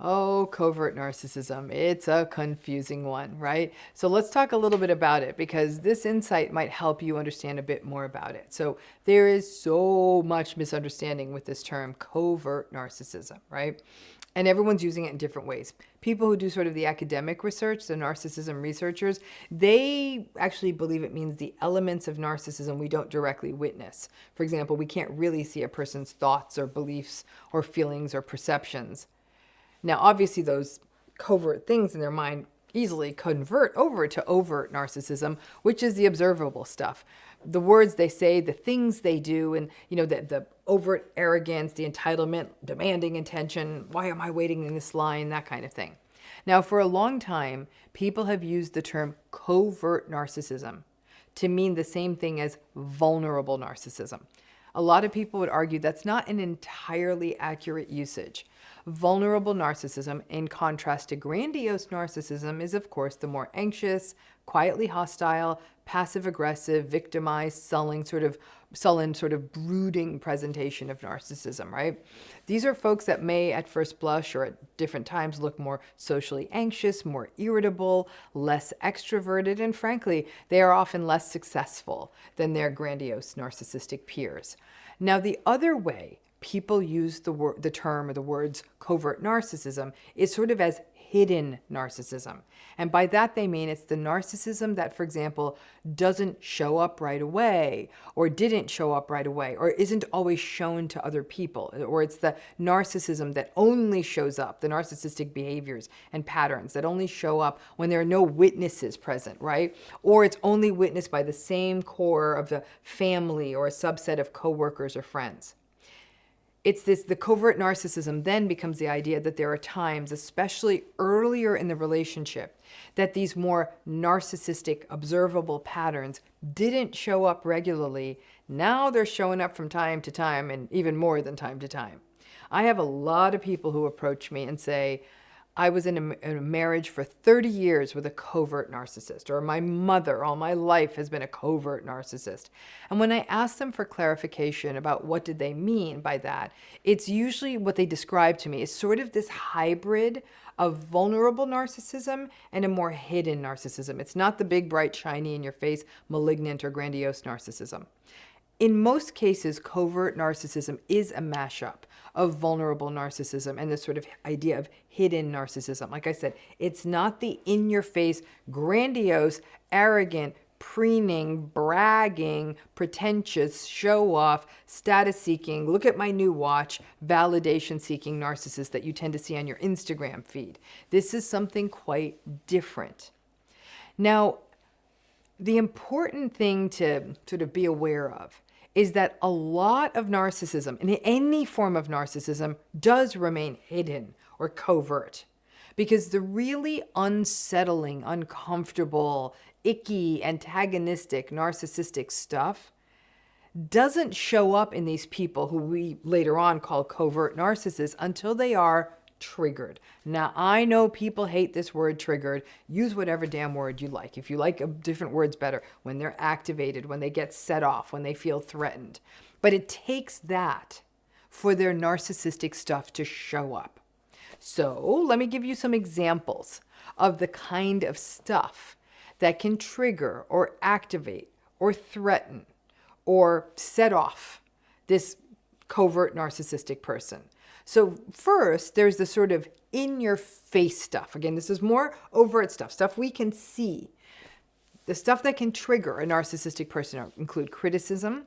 Oh, covert narcissism. It's a confusing one, right? So let's talk a little bit about it because this insight might help you understand a bit more about it. So there is so much misunderstanding with this term covert narcissism, right? And everyone's using it in different ways. People who do sort of the academic research, the narcissism researchers, they actually believe it means the elements of narcissism we don't directly witness. For example, we can't really see a person's thoughts or beliefs or feelings or perceptions. Now, obviously, those covert things in their mind easily convert over to overt narcissism, which is the observable stuff. The words they say, the things they do, and the overt arrogance, the entitlement, demanding attention, why am I waiting in this line, that kind of thing. Now, for a long time, people have used the term covert narcissism to mean the same thing as vulnerable narcissism. A lot of people would argue that's not an entirely accurate usage. Vulnerable narcissism, in contrast to grandiose narcissism, is of course the more anxious, quietly hostile, passive-aggressive, victimized, sullen, sort of brooding presentation of narcissism, right? These are folks that may at first blush or at different times look more socially anxious, more irritable, less extroverted, and frankly, they are often less successful than their grandiose narcissistic peers. Now, the other way people use the term or the words covert narcissism is sort of as hidden narcissism. And by that they mean it's the narcissism that, for example, doesn't show up right away or didn't show up right away or isn't always shown to other people. Or it's the narcissism that only shows up, the narcissistic behaviors and patterns that only show up when there are no witnesses present, right? Or it's only witnessed by the same core of the family or a subset of coworkers or friends. The covert narcissism then becomes the idea that there are times, especially earlier in the relationship, that these more narcissistic, observable patterns didn't show up regularly. Now they're showing up from time to time, and even more than time to time. I have a lot of people who approach me and say, I was in a marriage for 30 years with a covert narcissist, or my mother all my life has been a covert narcissist. And when I ask them for clarification about what did they mean by that, it's usually what they describe to me is sort of this hybrid of vulnerable narcissism and a more hidden narcissism. It's not the big, bright, shiny, in your face, malignant or grandiose narcissism. In most cases, covert narcissism is a mashup of vulnerable narcissism and this sort of idea of hidden narcissism. Like I said, it's not the in-your-face, grandiose, arrogant, preening, bragging, pretentious, show-off, status-seeking, look at my new watch, validation-seeking narcissist that you tend to see on your Instagram feed. This is something quite different. Now, the important thing to sort of be aware of is that a lot of narcissism, and any form of narcissism, does remain hidden or covert. Because the really unsettling, uncomfortable, icky, antagonistic, narcissistic stuff doesn't show up in these people who we later on call covert narcissists until they are triggered. Now, I know people hate this word triggered. Use whatever damn word you like. If you like different words better, when they're activated, when they get set off, when they feel threatened. But it takes that for their narcissistic stuff to show up. So let me give you some examples of the kind of stuff that can trigger or activate or threaten or set off this covert narcissistic person. So first, there's the sort of in-your-face stuff. Again, this is more overt stuff we can see. The stuff that can trigger a narcissistic person include criticism,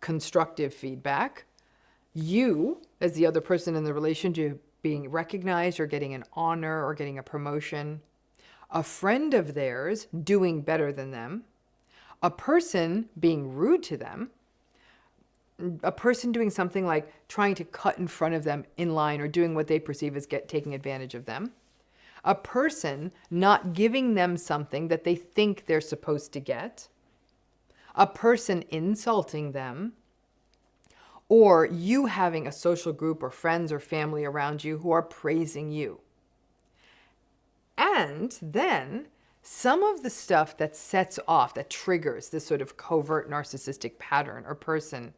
constructive feedback, you, as the other person in the relationship, being recognized or getting an honor or getting a promotion, a friend of theirs doing better than them, a person being rude to them, a person doing something like trying to cut in front of them in line or doing what they perceive as taking advantage of them, a person not giving them something that they think they're supposed to get, a person insulting them, or you having a social group or friends or family around you who are praising you. And then some of the stuff that sets off, that triggers this sort of covert narcissistic pattern or person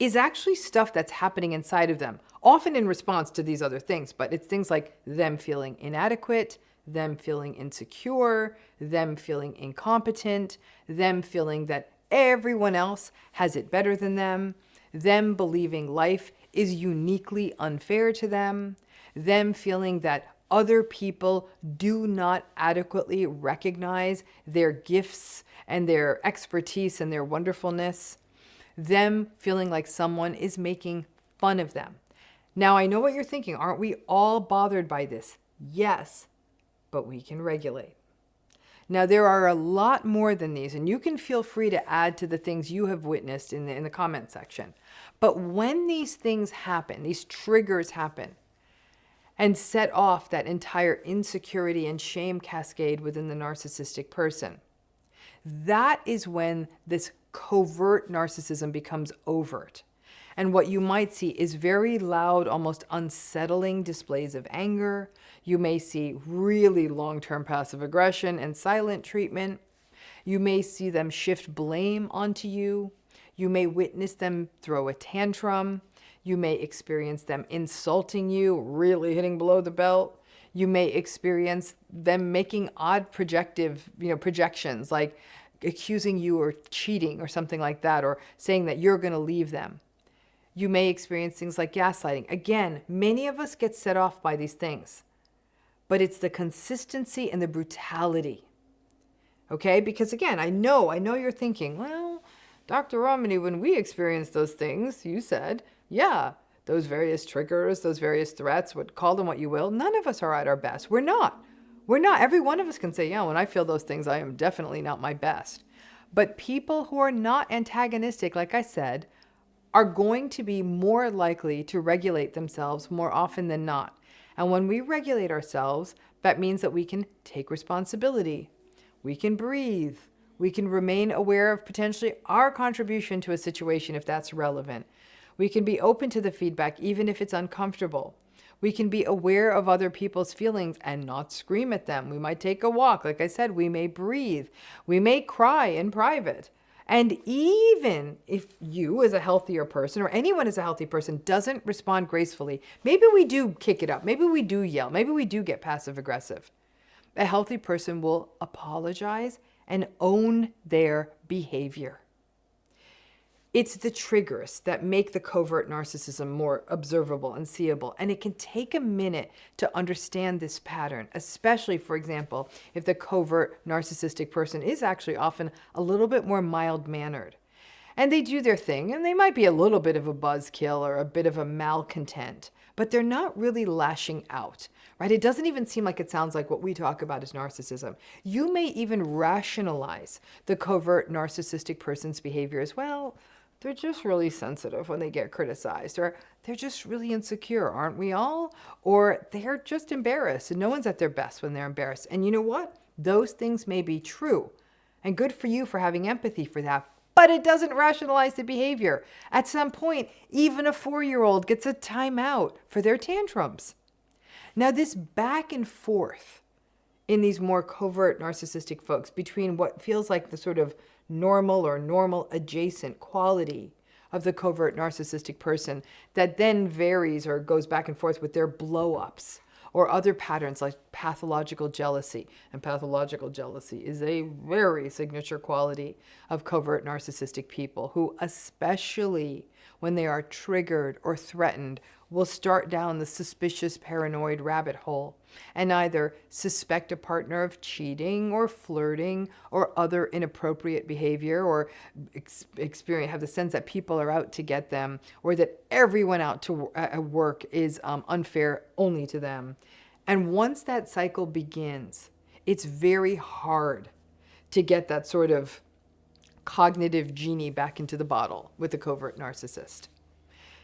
is actually stuff that's happening inside of them, often in response to these other things. But it's things like them feeling inadequate, them feeling insecure, them feeling incompetent, them feeling that everyone else has it better than them believing life is uniquely unfair to them feeling that other people do not adequately recognize their gifts and their expertise and their wonderfulness, them feeling like someone is making fun of them. Now, I know what you're thinking. Aren't we all bothered by this? Yes, but we can regulate. Now, there are a lot more than these, and you can feel free to add to the things you have witnessed in the comment section. But when these things happen, these triggers happen, and set off that entire insecurity and shame cascade within the narcissistic person, that is when this covert narcissism becomes overt. And what you might see is very loud, almost unsettling displays of anger. You may see really long-term passive aggression and silent treatment. You may see them shift blame onto you. You may witness them throw a tantrum. You may experience them insulting you, really hitting below the belt. You may experience them making odd projections, like accusing you of cheating or something like that, or saying that you're going to leave them. You may experience things like gaslighting. Again, many of us get set off by these things, but it's the consistency and the brutality. Okay? Because again, I know you're thinking, well, Dr. Romany, when we experienced those things, you said, yeah, those various triggers, those various threats, call them what you will, none of us are at our best. We're not. Every one of us can say, yeah, when I feel those things, I am definitely not my best. But people who are not antagonistic, like I said, are going to be more likely to regulate themselves more often than not. And when we regulate ourselves, that means that we can take responsibility. We can breathe. We can remain aware of potentially our contribution to a situation if that's relevant. We can be open to the feedback even if it's uncomfortable. We can be aware of other people's feelings and not scream at them. We might take a walk. Like I said, we may breathe. We may cry in private. And even if you as a healthier person or anyone as a healthy person doesn't respond gracefully, maybe we do kick it up. Maybe we do yell. Maybe we do get passive aggressive. A healthy person will apologize and own their behavior. It's the triggers that make the covert narcissism more observable and seeable. And it can take a minute to understand this pattern, especially, for example, if the covert narcissistic person is actually often a little bit more mild-mannered. And they do their thing, and they might be a little bit of a buzzkill or a bit of a malcontent, but they're not really lashing out, right? It doesn't even seem like it sounds like what we talk about as narcissism. You may even rationalize the covert narcissistic person's behavior as well. They're just really sensitive when they get criticized, or they're just really insecure, aren't we all? Or they're just embarrassed, and no one's at their best when they're embarrassed. And you know what? Those things may be true, and good for you for having empathy for that, but it doesn't rationalize the behavior. At some point, even a 4-year-old gets a timeout for their tantrums. Now, this back and forth in these more covert narcissistic folks between what feels like the sort of normal or normal adjacent quality of the covert narcissistic person that then varies or goes back and forth with their blow-ups or other patterns like pathological jealousy. And pathological jealousy is a very signature quality of covert narcissistic people who, especially when they are triggered or threatened, will start down the suspicious paranoid rabbit hole and either suspect a partner of cheating or flirting or other inappropriate behavior, or have the sense that people are out to get them, or that everyone out to at work is unfair only to them. And once that cycle begins, it's very hard to get that sort of cognitive genie back into the bottle with a covert narcissist.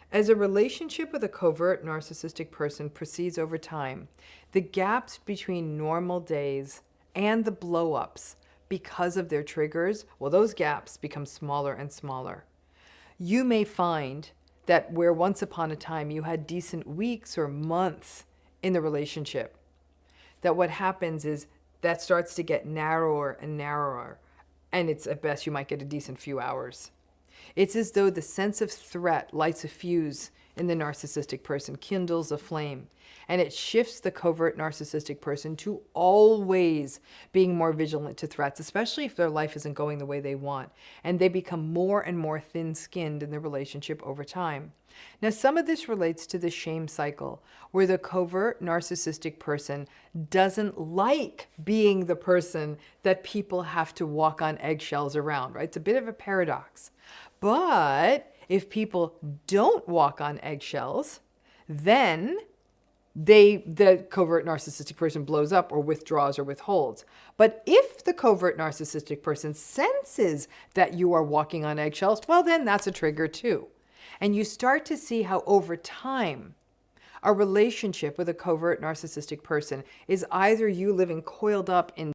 As a relationship with a covert narcissistic person proceeds over time, the gaps between normal days and the blow-ups because of their triggers, well, those gaps become smaller and smaller. You may find that where once upon a time you had decent weeks or months in the relationship, that what happens is that starts to get narrower and narrower, and it's at best you might get a decent few hours. It's as though the sense of threat lights a fuse in the narcissistic person, kindles a flame, and it shifts the covert narcissistic person to always being more vigilant to threats, especially if their life isn't going the way they want, and they become more and more thin-skinned in the relationship over time. Now, some of this relates to the shame cycle, where the covert narcissistic person doesn't like being the person that people have to walk on eggshells around, right? It's a bit of a paradox. But if people don't walk on eggshells, then the covert narcissistic person blows up or withdraws or withholds. But if the covert narcissistic person senses that you are walking on eggshells, well, then that's a trigger too. And you start to see how over time, a relationship with a covert narcissistic person is either you living coiled up in